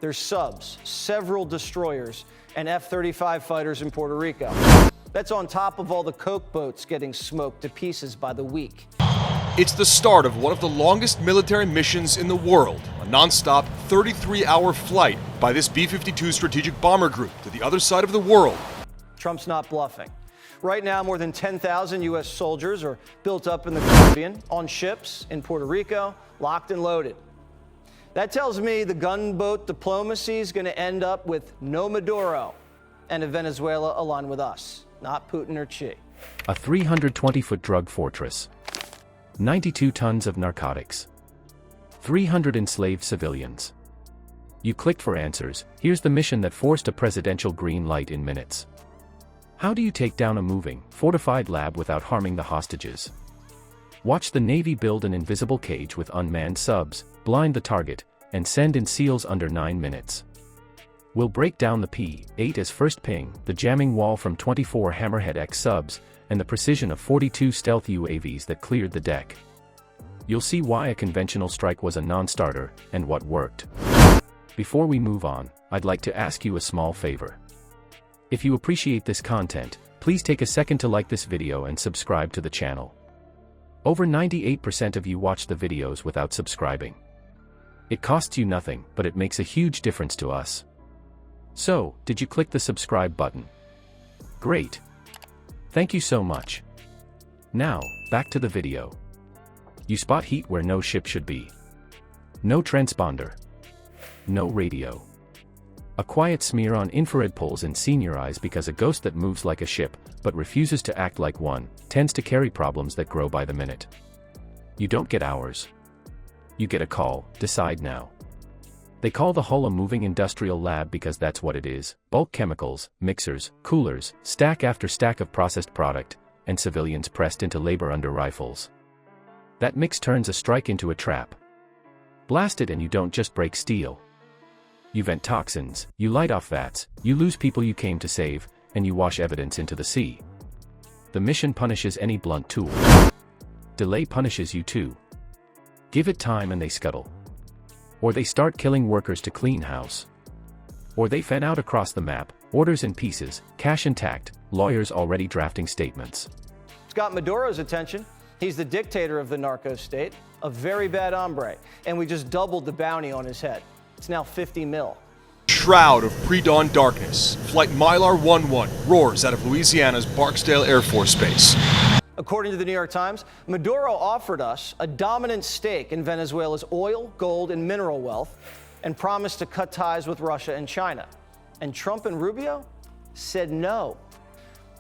There's subs, several destroyers, and F-35 fighters in Puerto Rico. That's on top of all the coke boats getting smoked to pieces by the week. It's the start of one of the longest military missions in the world, a non-stop 33-hour flight by this B-52 strategic bomber group to the other side of the world. Trump's not bluffing. Right now, more than 10,000 U.S. soldiers are built up in the Caribbean, on ships in Puerto Rico, locked and loaded. That tells me the gunboat diplomacy is going to end up with no Maduro and a Venezuela aligned with us, not Putin or Xi. A 320-foot drug fortress. 92 tons of narcotics. 300 enslaved civilians. You clicked for answers. Here's the mission that forced a presidential green light in minutes. How do you take down a moving, fortified lab without harming the hostages? Watch the Navy build an invisible cage with unmanned subs, blind the target, and send in SEALs under 9 minutes. We'll break down the P-8A's first ping, the jamming wall from 24 Hammerhead X subs, and the precision of 42 stealth UAVs that cleared the deck. You'll see why a conventional strike was a non-starter, and what worked. Before we move on, I'd like to ask you a small favor. If you appreciate this content, please take a second to like this video and subscribe to the channel. Over 98% of you watch the videos without subscribing. It costs you nothing, but it makes a huge difference to us. So, did you click the subscribe button? Great. Thank you so much. Now, back to the video. You spot heat where no ship should be. No transponder. No radio. A quiet smear on infrared poles in senior eyes because a ghost that moves like a ship, but refuses to act like one, tends to carry problems that grow by the minute. You don't get hours. You get a call, decide now. They call the hull a moving industrial lab because that's what it is: bulk chemicals, mixers, coolers, stack after stack of processed product, and civilians pressed into labor under rifles. That mix turns a strike into a trap. Blast it and you don't just break steel. You vent toxins, you light off vats, you lose people you came to save, and you wash evidence into the sea. The mission punishes any blunt tool. Delay punishes you too. Give it time and they scuttle. Or they start killing workers to clean house. Or they fan out across the map, orders in pieces, cash intact, lawyers already drafting statements. It's got Maduro's attention. He's the dictator of the narco state, a very bad hombre, and we just doubled the bounty on his head. It's now 50 mil. Shroud of pre-dawn darkness, Flight Mylar 11 roars out of Louisiana's Barksdale Air Force Base. According to the New York Times, Maduro offered us a dominant stake in Venezuela's oil, gold, and mineral wealth, and promised to cut ties with Russia and China. And Trump and Rubio said no.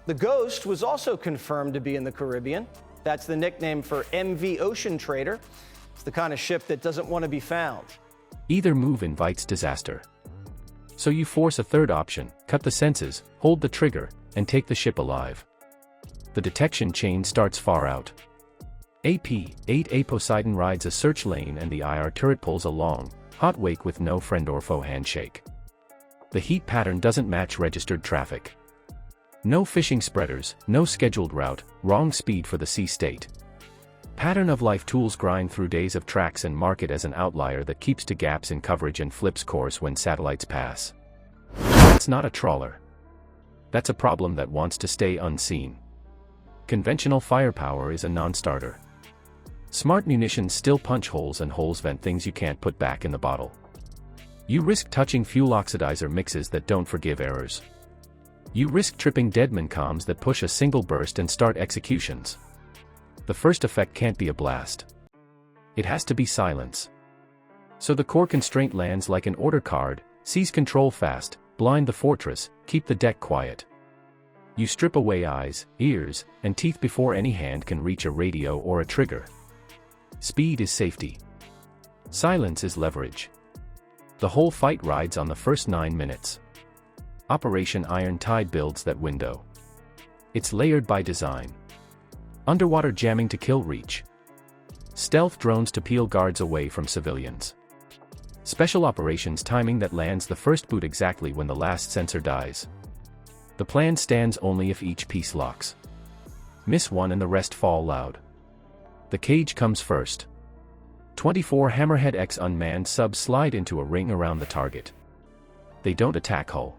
The Ghost was also confirmed to be in the Caribbean. That's the nickname for MV Ocean Trader. It's the kind of ship that doesn't want to be found. Either move invites disaster. So you force a third option: cut the senses, hold the trigger, and take the ship alive. The detection chain starts far out. P-8A Poseidon rides a search lane and the IR turret pulls a long, hot wake with no friend or foe handshake. The heat pattern doesn't match registered traffic. No fishing spreaders, no scheduled route, wrong speed for the sea state. Pattern of life tools grind through days of tracks and mark it as an outlier that keeps to gaps in coverage and flips course when satellites pass. That's not a trawler. That's a problem that wants to stay unseen. Conventional firepower is a non-starter. Smart munitions still punch holes and holes vent things you can't put back in the bottle. You risk touching fuel oxidizer mixes that don't forgive errors. You risk tripping deadman comms that push a single burst and start executions. The first effect can't be a blast. It has to be silence. So the core constraint lands like an order card: seize control fast, blind the fortress, keep the deck quiet. You strip away eyes, ears, and teeth before any hand can reach a radio or a trigger. Speed is safety. Silence is leverage. The whole fight rides on the first 9 minutes. Operation Iron Tide builds that window. It's layered by design. Underwater jamming to kill reach. Stealth drones to peel guards away from civilians. Special operations timing that lands the first boot exactly when the last sensor dies. The plan stands only if each piece locks. Miss one and the rest fall loud. The cage comes first. 24 Hammerhead X unmanned subs slide into a ring around the target. They don't attack hull.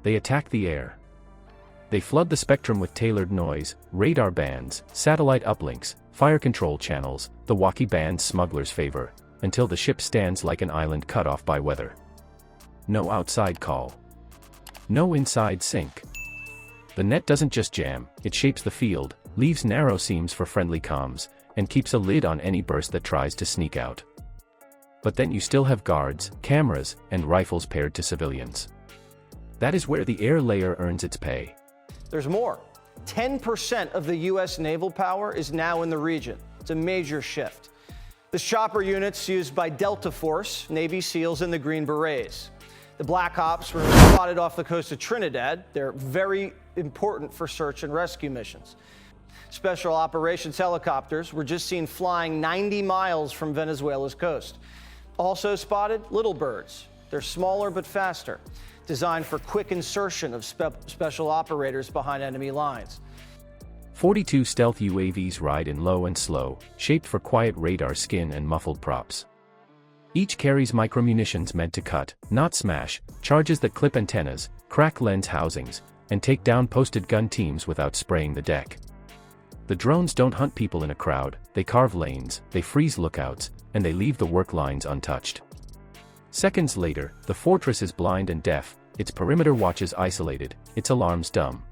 They attack the air. They flood the spectrum with tailored noise, radar bands, satellite uplinks, fire control channels, the wacky bands smugglers favor, until the ship stands like an island cut off by weather. No outside call. No inside sync. The net doesn't just jam, it shapes the field, leaves narrow seams for friendly comms, and keeps a lid on any burst that tries to sneak out. But then you still have guards, cameras, and rifles paired to civilians. That is where the air layer earns its pay. There's more. 10% of the U.S. naval power is now in the region. It's a major shift. The chopper units used by Delta Force, Navy SEALs, and the Green Berets. The Black Ops were spotted off the coast of Trinidad. They're very important for search and rescue missions. Special operations helicopters were just seen flying 90 miles from Venezuela's coast. Also spotted little birds. They're smaller but faster, designed for quick insertion of special operators behind enemy lines. 42 stealth UAVs ride in low and slow, shaped for quiet radar skin and muffled props. Each carries micromunitions meant to cut, not smash, charges that clip antennas, crack lens housings, and take down posted gun teams without spraying the deck. The drones don't hunt people in a crowd, they carve lanes, they freeze lookouts, and they leave the work lines untouched. Seconds later, the fortress is blind and deaf, its perimeter watches isolated, its alarms dumb.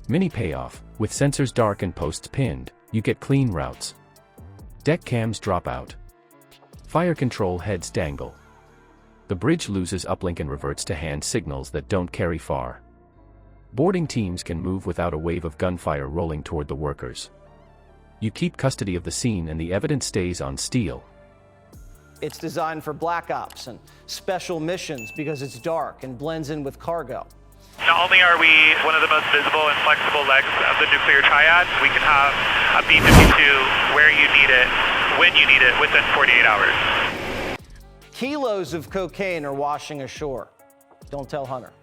Mini payoff: with sensors dark and posts pinned, you get clean routes. Deck cams drop out. Fire control heads dangle. The bridge loses uplink and reverts to hand signals that don't carry far. Boarding teams can move without a wave of gunfire rolling toward the workers. You keep custody of the scene and the evidence stays on steel. It's designed for black ops and special missions because it's dark and blends in with cargo. Not only are we one of the most visible and flexible legs of the nuclear triad, we can have a B-52 where you need it, when you need it, within 48 hours. Kilos of cocaine are washing ashore. Don't tell Hunter.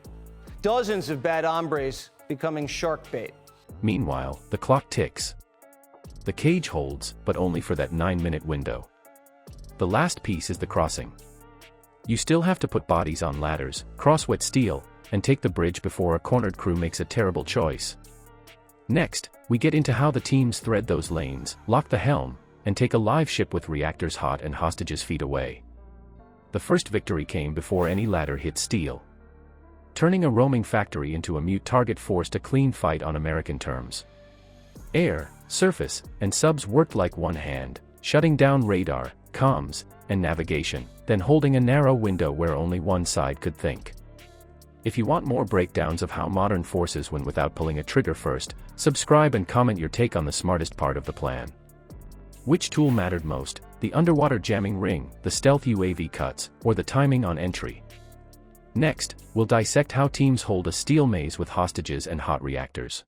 Dozens of bad hombres becoming shark bait. Meanwhile, the clock ticks. The cage holds, but only for that 9-minute window. The last piece is the crossing. You still have to put bodies on ladders, cross wet steel, and take the bridge before a cornered crew makes a terrible choice. Next, we get into how the teams thread those lanes, lock the helm, and take a live ship with reactors hot and hostages feet away. The first victory came before any ladder hit steel. Turning a roaming factory into a mute target forced a clean fight on American terms. Air, surface, and subs worked like one hand, shutting down radar, comms, and navigation, then holding a narrow window where only one side could think. If you want more breakdowns of how modern forces win without pulling a trigger first, subscribe and comment your take on the smartest part of the plan. Which tool mattered most, the underwater jamming ring, the stealth UAV cuts, or the timing on entry? Next, we'll dissect how teams hold a steel maze with hostages and hot reactors.